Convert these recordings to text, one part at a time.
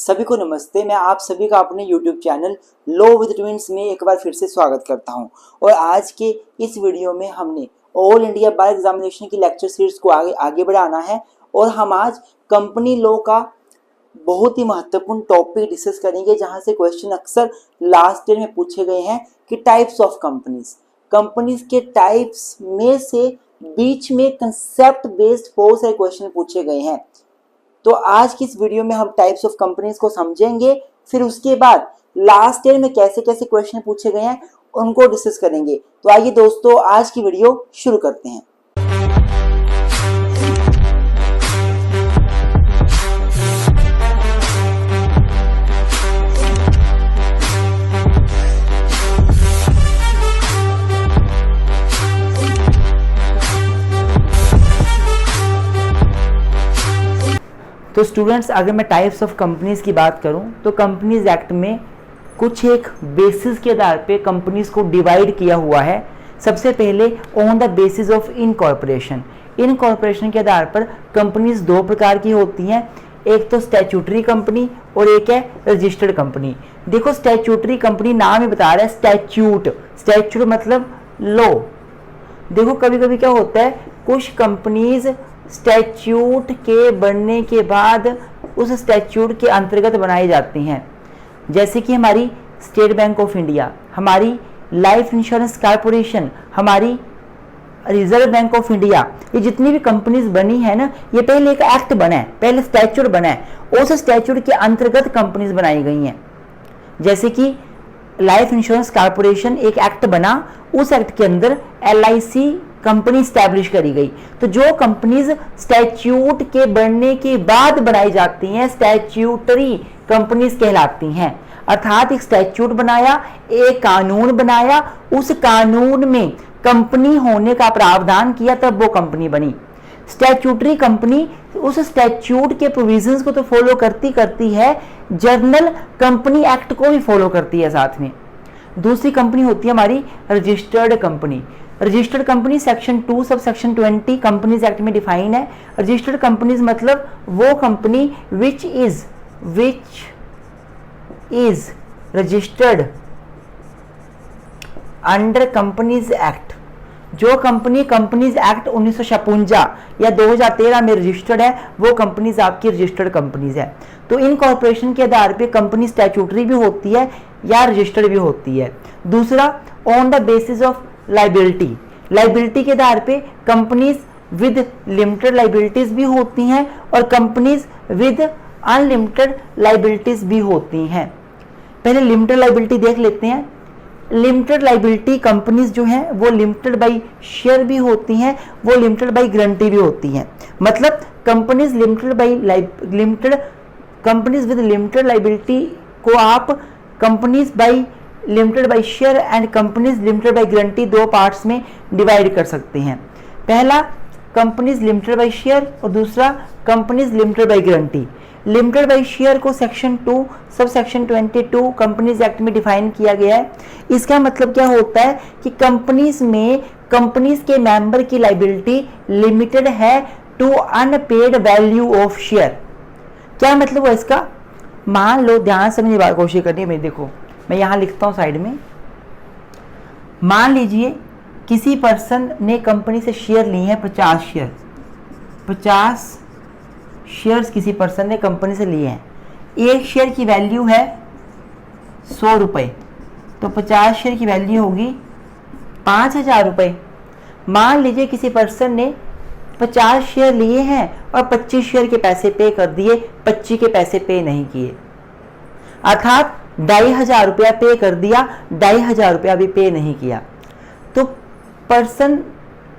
सभी को नमस्ते। मैं आप सभी का अपने YouTube channel low with twins में एक बार फिर से स्वागत करता हूं। और आज के इस वीडियो में हमने ऑल इंडिया बार एग्जामिनेशन की लेक्चर सीरीज को आगे बढ़ाना है और हम आज कंपनी लॉ का बहुत ही महत्वपूर्ण टॉपिक डिस्कस करेंगे, जहां से क्वेश्चन अक्सर लास्ट ईयर में पूछे गए हैं कि टाइप्स ऑफ कंपनीज के टाइप्स में से बीच में कंसेप्ट बेस्ड बहुत सारे क्वेश्चन पूछे गए हैं। तो आज की इस वीडियो में हम टाइप्स ऑफ कंपनीज को समझेंगे, फिर उसके बाद लास्ट ईयर में कैसे कैसे क्वेश्चन पूछे गए हैं उनको डिस्कस करेंगे। तो आइए दोस्तों, आज की वीडियो शुरू करते हैं। तो स्टूडेंट्स, अगर मैं टाइप्स ऑफ कंपनीज की बात करूं तो कंपनीज एक्ट में कुछ एक बेसिस के आधार पे कंपनीज को डिवाइड किया हुआ है। सबसे पहले on the basis of incorporation के आधार पर कंपनीज दो प्रकार की होती हैं, एक तो स्टैट्यूटरी कंपनी और एक है रजिस्टर्ड कंपनी। देखो, स्टैट्यूटरी कंपनी नाम ही बता रहा है स्टैट्यूट मतलब लॉ। देखो, कभी कभी क्या होता है, कुछ कंपनीज स्टैट्यूट के बनने के बाद उस स्टैट्यूट के अंतर्गत बनाई जाती हैं, जैसे कि हमारी स्टेट बैंक ऑफ इंडिया, हमारी लाइफ इंश्योरेंस कॉर्पोरेशन, हमारी रिजर्व बैंक ऑफ इंडिया। ये जितनी भी कंपनीज बनी है ना, ये पहले एक एक्ट बना है, पहले स्टैट्यूट बना है, उस स्टैट्यूट के अंतर्गत कंपनीज बनाई गई हैं। जैसे कि लाइफ इंश्योरेंस कॉर्पोरेशन एक एक्ट बना, उस एक्ट के अंदर LIC कंपनी स्टैब्लिश करी गई। तो जो कंपनीज स्टैट्यूट के बनने के बाद बनाई जाती हैं स्टैट्यूटरी कंपनीज कहलाती हैं। अर्थात एक स्टैट्यूट बनाया, एक कानून बनाया, उस कानून में कंपनी होने का प्रावधान किया, तब वो कंपनी बनी। स्टैट्यूटरी कंपनी उस स्टैट्यूट के प्रोविजंस को तो फॉलो करती है, जर्नल कंपनी एक्ट को भी फॉलो करती है साथ में। दूसरी कंपनी होती है हमारी registered company section 2 sub section 20 companies act में डिफाइन है। रजिस्टर्ड कंपनीज मतलब वो company which is registered under companies act. जो कंपनीज एक्ट 1956 या 2013 में रजिस्टर्ड है, वो कंपनीज आपकी रजिस्टर्ड कंपनीज है। तो इन कॉर्पोरेशन के आधार पे कंपनी स्टैट्यूटरी भी होती है या रजिस्टर्ड भी होती है। दूसरा, on the basis of liability के आधार पे कंपनीज विद लिमिटेड लाइबिलिटीज भी होती हैं और कंपनीज विद अनलिमिटेड लाइबिलिटीज भी होती हैं। पहले लिमिटेड लाइबिलिटी देख लेते हैं। लिमिटेड लाइबिलिटी कंपनीज जो हैं वो लिमिटेड बाय शेयर भी होती हैं, वो लिमिटेड बाय गारंटी भी होती हैं। मतलब companies companies with limited liability को आप companies by limited by share and companies limited by guarantee दो पार्ट्स में डिवाइड कर सकते हैं। पहला कंपनीज लिमिटेड बाय शेयर और दूसरा companies limited by guarantee. Limited by share को section 2 sub section 22 companies act में डिफाइन किया गया है। इसका मतलब क्या होता है कि कंपनीज के मेंबर की लाइबिलिटी लिमिटेड है to unpaid value of share. क्या मतलब है इसका? मान लो, ध्यान से समझने की कोशिश करनी है मेरी। देखो, मैं यहां लिखता हूं साइड में। मान लीजिए किसी पर्सन ने कंपनी से शेयर लिए हैं 50 शेयर्स किसी पर्सन ने कंपनी से लिए हैं। एक शेयर की वैल्यू है 100 रुपये, तो 50 शेयर की वैल्यू होगी 5000 रुपये। मान लीजिए किसी पर्सन ने 50 शेयर लिए हैं और 25 शेयर के पैसे पे कर दिए, 25 के पैसे पे नहीं किए, अर्थात 2500 रुपया पे कर दिया, 2500 रुपया भी पे नहीं किया। तो पर्सन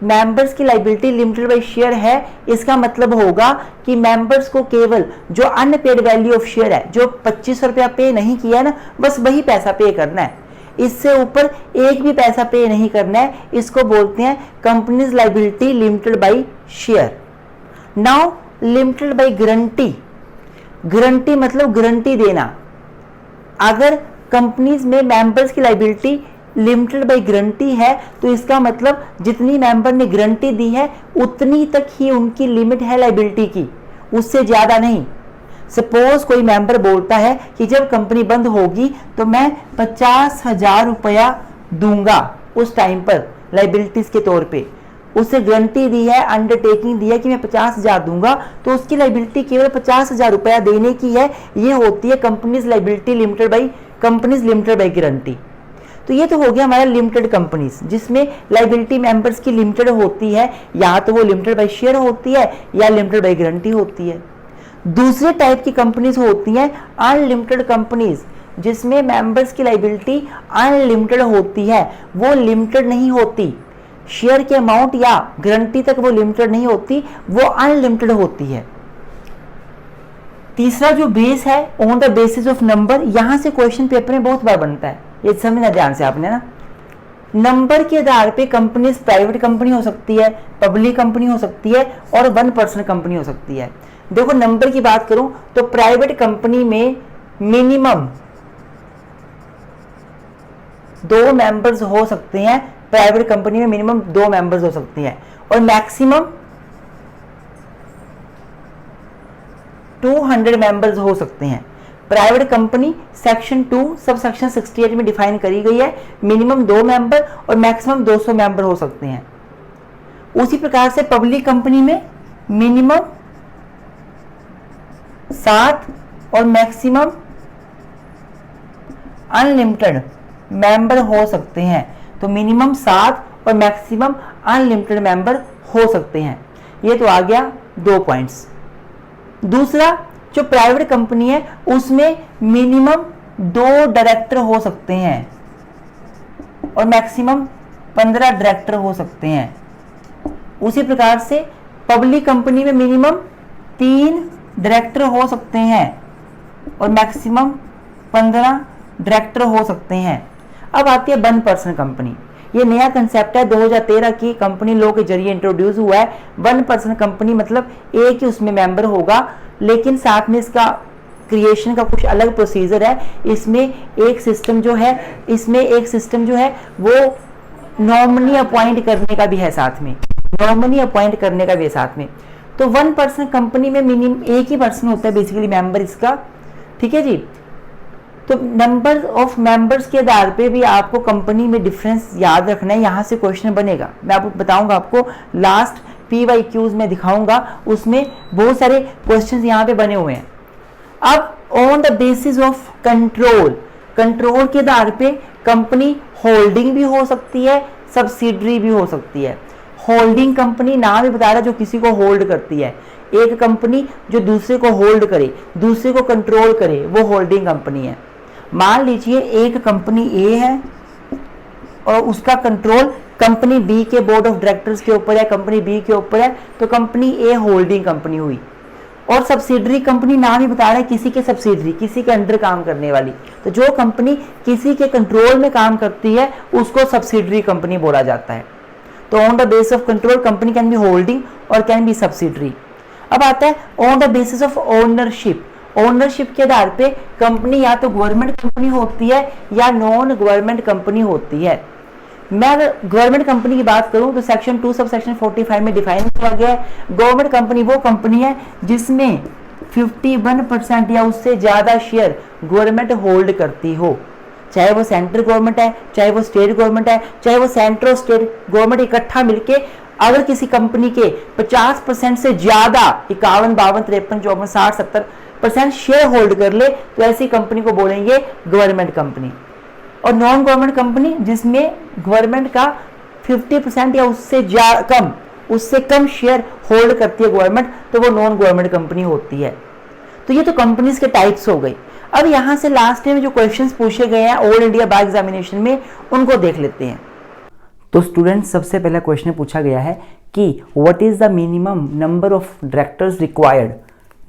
मेंबर्स की लाइबिलिटी लिमिटेड बाय शेयर है। इसका मतलब होगा कि मेंबर्स को केवल जो अनपेड वैल्यू ऑफ शेयर है, जो 2500 रुपया पे नहीं किया है ना, बस वही पैसा पे करना है। इससे ऊपर एक भी पैसा पे नहीं करना है। इसको बोलते हैं companies liability limited by share. Now limited by guarantee मतलब गारंटी देना। अगर कंपनीज में मेंबर्स की लाइबिलिटी लिमिटेड बाय गारंटी है, तो इसका मतलब जितनी मेंबर ने गारंटी दी है उतनी तक ही उनकी लिमिट है लाइबिलिटी की, उससे ज्यादा नहीं। सपोज कोई मेंबर बोलता है कि जब कंपनी बंद होगी तो मैं 50,000 रुपया दूंगा उस टाइम पर लाइबिलिटीज के तौर पे, उसे गारंटी दी है, अंडरटेकिंग दी है कि मैं 50,000 दूंगा, तो उसकी लाइबिलिटी केवल 50,000 रुपया देने की है। ये होती है companies liability limited by companies limited by guarantee. तो ये तो हो गया हमारा लिमिटेड कंपनीज, जिसमें लाइबिलिटी मेंबर्स की लिमिटेड होती है, या तो वो लिमिटेड बाई शेयर होती है या लिमिटेड बाई गारंटी होती है। दूसरे टाइप की कंपनीज होती हैं अनलिमिटेड कंपनीज, जिसमें मेंबर्स की लाइबिलिटी अनलिमिटेड होती है, वो लिमिटेड नहीं होती, शेयर के अमाउंट या गारंटी तक वो लिमिटेड नहीं होती, वो अनलिमिटेड होती है। तीसरा जो बेस है on the basis of number, यहां से क्वेश्चन पेपर में बहुत बार बनता है, ये समझना ध्यान से आपने ना। नंबर के आधार पे कंपनीज प्राइवेट कंपनी हो सकती है, पब्लिक कंपनी हो सकती है और 1% कंपनी हो सकती है। देखो नंबर की बात करूं तो प्राइवेट कंपनी में मिनिमम 2 मेंबर्स हो सकते हैं, प्राइवेट कंपनी में मिनिमम 2 मेंबर्स हो सकते हैं और मैक्सिमम 200 मेंबर्स हो सकते हैं। Private company section 2 sub section 68 में डिफाइन करी गई है, मिनिमम 2 मेंबर और मैक्सिमम 200 मेंबर हो सकते हैं। उसी प्रकार से पब्लिक कंपनी में मिनिमम 7 और मैक्सिमम अनलिमिटेड मेंबर हो सकते हैं। तो मिनिमम 7 और मैक्सिमम अनलिमिटेड मेंबर हो सकते हैं। ये तो आ गया 2 पॉइंट्स। दूसरा जो प्राइवेट कंपनी है उसमें मिनिमम 2 डायरेक्टर हो सकते हैं और मैक्सिमम 15 डायरेक्टर हो सकते हैं। उसी प्रकार से पब्लिक कंपनी में मिनिमम 3 डायरेक्टर हो सकते हैं और मैक्सिमम 15 डायरेक्टर हो सकते हैं। अब आती है 1% कंपनी। ये नया कंसेप्ट है, 2013 की कंपनी लॉ के जरिए इंट्रोड्यूस हुआ है। 1% कंपनी मतलब एक ही उसमें मेंबर होगा, लेकिन साथ में इसका क्रिएशन का कुछ अलग प्रोसीजर है। इसमें एक सिस्टम जो है वो नॉमिनी अपॉइंट करने का भी है, साथ में नॉमिनी अपॉइंट करने का भी है साथ में। तो 1% कंपनी में मिनिमम एक ही पर्सन होता है बेसिकली मेंबर इसका, ठीक है जी। तो नंबर ऑफ मेंबर्स के आधार पे भी आपको कंपनी में डिफरेंस याद रखना है, यहाँ से क्वेश्चन बनेगा। मैं आपको बताऊंगा, आपको लास्ट PYQs में दिखाऊंगा, उसमें बहुत सारे क्वेश्चंस यहाँ पे बने हुए हैं। अब on the basis of control के आधार पे कंपनी होल्डिंग भी हो सकती है, सब्सिडरी भी हो सकती है। होल्डिंग कंपनी नाम ही बता रहा है, जो किसी को होल्ड करती है। एक कंपनी जो दूसरे को होल्ड करे, दूसरे को कंट्रोल करे, वो होल्डिंग कंपनी है। मान लीजिए एक कंपनी ए है और उसका कंट्रोल कंपनी बी के बोर्ड ऑफ डायरेक्टर्स के ऊपर है, कंपनी बी के ऊपर है, तो कंपनी ए होल्डिंग कंपनी हुई। और सब्सिडरी कंपनी नाम ही बता रहा है, किसी के सब्सिडरी, किसी के अंडर काम करने वाली। तो जो कंपनी किसी के कंट्रोल में काम करती है उसको सब्सिडरी कंपनी बोला जाता है। तो on the basis of control company can be holding और कैन बी सब्सिडरी। अब आता है on the basis of ownership. Ownership के आधार पे कंपनी या तो गवर्नमेंट कंपनी होती है या नॉन गवर्नमेंट कंपनी होती है। मैं अगर गवर्नमेंट कंपनी की बात करूं तो सेक्शन 2 सब सेक्शन 45 में डिफाइन किया गया है। गवर्नमेंट कंपनी वो कंपनी है जिसमें 51% या उससे ज्यादा शेयर गवर्नमेंट होल्ड करती हो, चाहे वो सेंट्रल गवर्नमेंट है, चाहे वो स्टेट गवर्नमेंट है, चाहे वो सेंट्रल और स्टेट गवर्नमेंट इकट्ठा मिलके अगर किसी कंपनी के 50% से ज्यादा 51, 52, 53, 54, 60, 70% शेयर होल्ड कर ले तो ऐसी कंपनी को बोलेंगे गवर्नमेंट कंपनी। और नॉन गवर्नमेंट कंपनी जिसमें गवर्नमेंट का 50% या उससे कम शेयर होल्ड करती है गवर्नमेंट, तो वो नॉन गवर्नमेंट कंपनी होती है। तो ये तो कंपनीज के टाइप्स हो गई। अब यहां से लास्ट में जो क्वेश्चंस पूछे गए हैं ऑल इंडिया बार एग्जामिनेशन में, उनको देख लेते हैं। तो स्टूडेंट्स, सबसे पहला क्वेश्चन पूछा गया है कि what is the minimum number of directors required.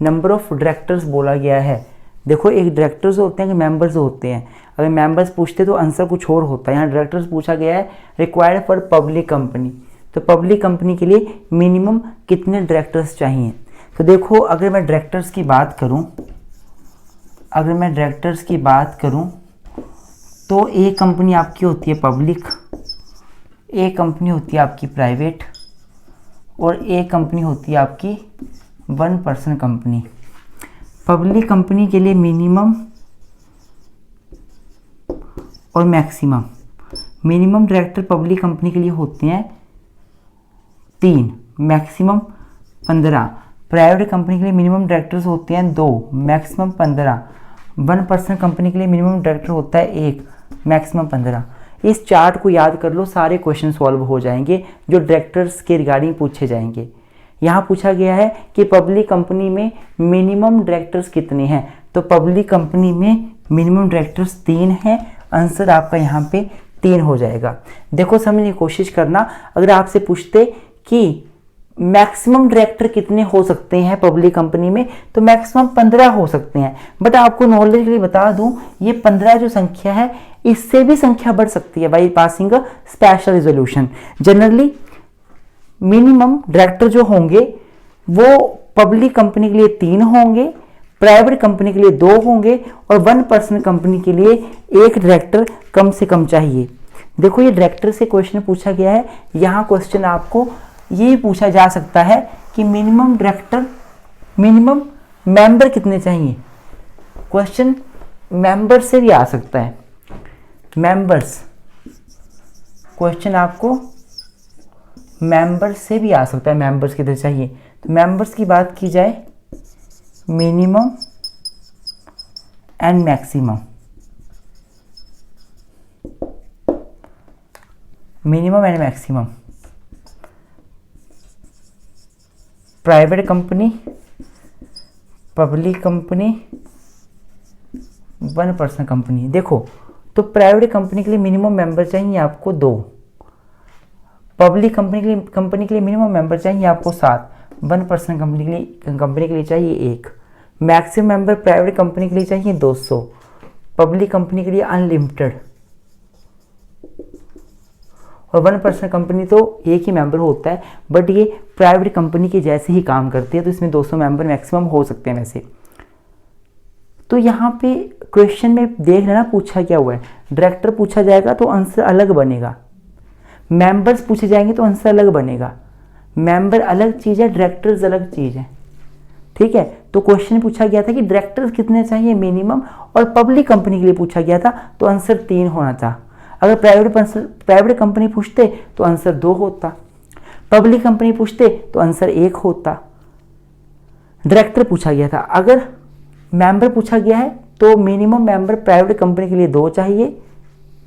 Number of directors बोला गया है। देखो, एक डायरेक्टर्स होते हैं कि मेंबर्स होते हैं। अगर मेंबर्स पूछते तो आंसर कुछ और होता है। यहाँ डायरेक्टर्स पूछा गया है रिक्वायर्ड फॉर पब्लिक कंपनी। तो पब्लिक कंपनी के लिए मिनिमम कितने डायरेक्टर्स चाहिए। तो देखो, अगर मैं डायरेक्टर्स की बात करूं तो एक कंपनी आपकी होती है पब्लिक, एक कंपनी होती है आपकी प्राइवेट और एक कंपनी होती है आपकी 1% कंपनी। पब्लिक कंपनी के लिए मिनिमम और maximum. Minimum director public company के लिए होते हैं 3, मैक्सिमम 15। प्राइवेट कंपनी के लिए मिनिमम डायरेक्टर्स होते हैं 2, मैक्सिमम 15। 1% कंपनी के लिए मिनिमम डायरेक्टर होता है 1, मैक्सिमम 15। इस चार्ट को याद कर लो, सारे क्वेश्चन सॉल्व हो जाएंगे जो डायरेक्टर्स के रिगार्डिंग पूछे जाएंगे। यहाँ पूछा गया है कि पब्लिक कंपनी में मिनिमम डायरेक्टर्स कितने हैं, तो पब्लिक कंपनी में मिनिमम डायरेक्टर्स 3 हैं। आंसर आपका यहाँ पे 3 हो जाएगा। देखो समझने की कोशिश करना, अगर आपसे पूछते कि मैक्सिमम डायरेक्टर कितने हो सकते हैं पब्लिक कंपनी में, तो मैक्सिमम 15 हो सकते हैं। बट आपको नॉलेज के लिए बता दूं, ये 15 जो संख्या है इससे भी संख्या बढ़ सकती है by passing a special resolution. Generally minimum director जो होंगे वो पब्लिक कंपनी के लिए 3 होंगे, प्राइवेट कंपनी के लिए 2 होंगे और 1% कंपनी के लिए 1 डायरेक्टर कम से कम चाहिए। देखो ये डायरेक्टर से क्वेश्चन पूछा गया है। यहाँ क्वेश्चन आपको ये पूछा जा सकता है कि मिनिमम डायरेक्टर, मिनिमम मेंबर कितने चाहिए। क्वेश्चन मेंबर से भी आ सकता है, मेंबर्स। क्वेश्चन आपको मेंबर्स से भी आ सकता है, मेंबर्स कितने चाहिए। तो मेंबर्स की बात की जाए, minimum and maximum. Minimum and maximum. Private company, public company, 1% company. देखो तो प्राइवेट कंपनी के लिए मिनिमम मेंबर चाहिए आपको 2, पब्लिक कंपनी के लिए मिनिमम मेंबर चाहिए आपको 7, 1% कंपनी के लिए चाहिए 1, मैक्सिमम मेंबर प्राइवेट कंपनी के लिए चाहिए 200, पब्लिक कंपनी के लिए अनलिमिटेड, और 1% कंपनी तो एक ही मेंबर होता है, बट ये प्राइवेट कंपनी के जैसे ही काम करती है, तो इसमें 200 मेंबर मैक्सिमम हो सकते हैं वैसे। तो यहाँ पे क्वेश्चन में देख लेना पूछा क्या हुआ है। डायरेक्टर पूछा जाएगा तो आंसर अलग बनेगा, मेंबर्स पूछे जाएंगे तो आंसर अलग बनेगा। मेंबर अलग चीज़ है, डायरेक्टर्स अलग चीज़ है, ठीक है। तो क्वेश्चन पूछा गया था कि डायरेक्टर्स कितने चाहिए मिनिमम, और पब्लिक कंपनी के लिए पूछा गया था तो आंसर 3 होना था। अगर प्राइवेट कंपनी पूछते तो आंसर 2 होता, पब्लिक कंपनी पूछते तो आंसर 1 होता। डायरेक्टर पूछा गया था। अगर मेंबर पूछा गया है तो मिनिमम मेंबर प्राइवेट कंपनी के लिए 2 चाहिए,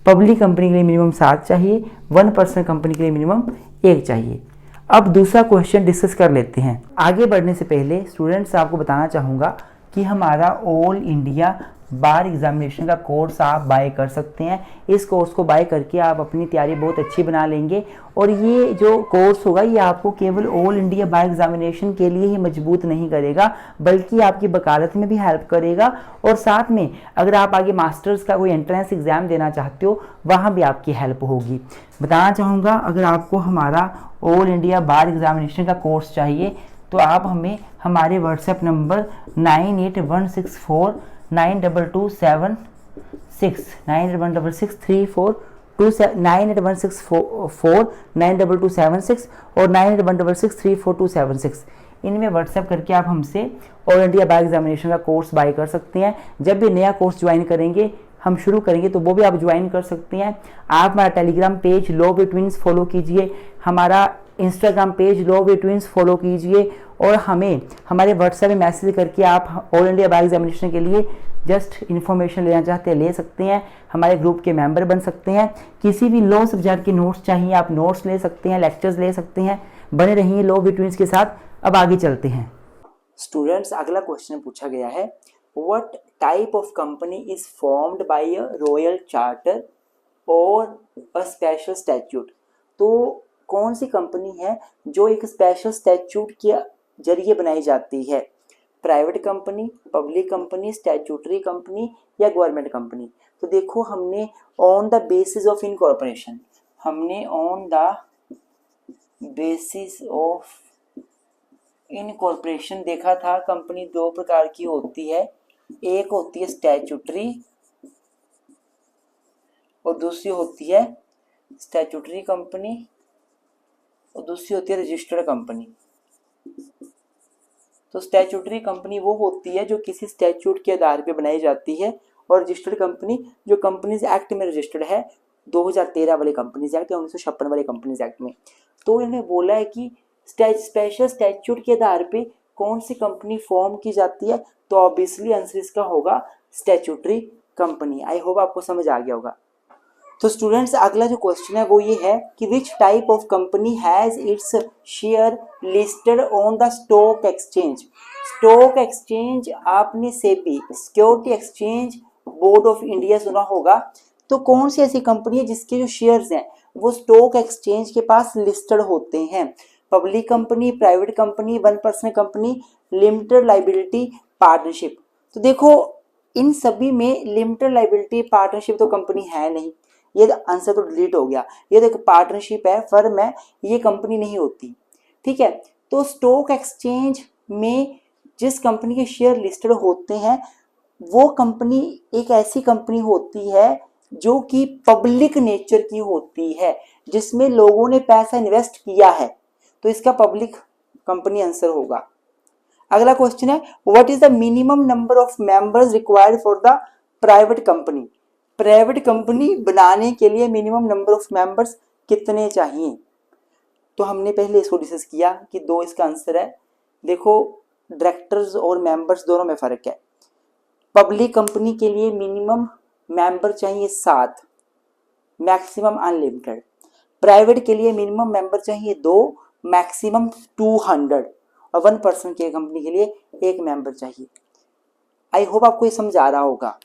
पब्लिक कंपनी के लिए मिनिमम 7 चाहिए, 1% कंपनी के लिए मिनिमम 1 चाहिए। अब दूसरा क्वेश्चन डिस्कस कर लेते हैं। आगे बढ़ने से पहले स्टूडेंट्स आपको बताना चाहूँगा कि हमारा ऑल इंडिया बार एग्जामिनेशन का कोर्स आप बाय कर सकते हैं। इस कोर्स को बाय करके आप अपनी तैयारी बहुत अच्छी बना लेंगे, और ये जो कोर्स होगा ये आपको केवल ऑल इंडिया बार एग्जामिनेशन के लिए ही मजबूत नहीं करेगा, बल्कि आपकी वकालत में भी हेल्प करेगा। और साथ में अगर आप आगे मास्टर्स का कोई एंट्रेंस एग्जाम देना चाहते हो वहाँ भी आपकी हेल्प होगी। बताना चाहूँगा, अगर आपको हमारा ऑल इंडिया बार एग्जामिनेशन का कोर्स चाहिए तो आप हमें हमारे व्हाट्सएप नंबर 9816492276 9816349276 और 9816342776 इनमें व्हाट्सएप करके आप हमसे ऑल इंडिया बार एग्जामिनेशन का कोर्स बाय कर सकते हैं। जब भी नया कोर्स ज्वाइन करेंगे, हम शुरू करेंगे, तो वो भी आप ज्वाइन कर सकते हैं। आप हमारा Telegram page law with twins follow कीजिए, हमारा Instagram page law with twins follow कीजिए, और हमें हमारे व्हाट्सएप में मैसेज करके आप ऑल इंडिया बार एग्जामिनेशन के लिए जस्ट इन्फॉर्मेशन लेना चाहते हैं ले सकते हैं। हमारे ग्रुप के मेंबर बन सकते हैं। किसी भी लॉ सब्जेक्ट के नोट्स चाहिए आप नोट्स ले सकते हैं, लेक्चर्स ले सकते हैं। बने रहिए लॉ विद ट्विंस के साथ। अब आगे चलते हैं स्टूडेंट्स। अगला क्वेश्चन पूछा गया है, what type of company is formed by a royal charter और अ स्पेशल स्टैट्यूट। तो कौन सी कंपनी है जो एक स्पेशल स्टैट्यूट के जरिए बनाई जाती है, private company, public company, statutory company या गवर्नमेंट कंपनी। तो देखो हमने on the basis of incorporation, हमने on the basis of incorporation देखा था कंपनी 2 प्रकार की होती है, एक होती है स्टैट्यूटरी और दूसरी होती है स्टैट्यूटरी कंपनी और दूसरी होती है रजिस्टर्ड कंपनी। तो स्टैट्यूटरी कंपनी वो होती है जो किसी स्टैट्यूट के आधार पे बनाई जाती है, और रजिस्टर्ड कंपनी जो कंपनीज एक्ट में रजिस्टर्ड है, 2013 वाले कंपनीज एक्ट या 1956 वाले कंपनीज एक्ट में। तो इन्होंने बोला है कि स्पेशल स्टैट्यूट के आधार पे कौन सी कंपनी फॉर्म की जाती है, तो ऑब्वियसली आंसर इसका होगा स्टैट्यूटरी कंपनी। आई होप आपको समझ आ गया होगा। तो स्टूडेंट्स अगला जो क्वेश्चन है वो ये है कि which type of company has its share listed on the stock exchange. Stock exchange आपने SEBI security exchange board of India सुना होगा। तो कौन सी ऐसी कंपनी है जिसके जो शेयर्स हैं वो स्टॉक एक्सचेंज के पास लिस्टेड होते हैं? Public company, private company, one person company, limited liability, partnership. तो देखो इन सभी में लिमिटेड लाइबिलिटी पार्टनरशिप तो कंपनी है नहीं, ये आंसर तो डिलीट हो गया। ये देखो पार्टनरशिप है, फर्म है, ये कंपनी नहीं होती। ठीक है, तो स्टॉक एक्सचेंज में जिस कंपनी के शेयर लिस्टेड होते हैं वो कंपनी एक ऐसी कंपनी होती है जो कि पब्लिक नेचर की होती है, जिसमें लोगों ने पैसा इन्वेस्ट किया है, तो इसका पब्लिक कंपनी आंसर होगा। अगला क्वेश्चन है what is the minimum number of members required for the private company. Private company बनाने के लिए मिनिमम नंबर ऑफ मेंबर्स कितने चाहिए? तो हमने पहले इसको डिस्कस किया कि 2 इसका आंसर है। देखो डायरेक्टर्स और मेंबर्स दोनों में फर्क है। पब्लिक कंपनी के लिए मिनिमम मेंबर चाहिए 7, मैक्सिमम अनलिमिटेड। प्राइवेट के लिए मिनिमम मेंबर चाहिए 2, मैक्सिमम 200, और 1 पर्सन के कंपनी के लिए 1 मेंबर चाहिए। आई होप आपको ये समझ आ रहा होगा।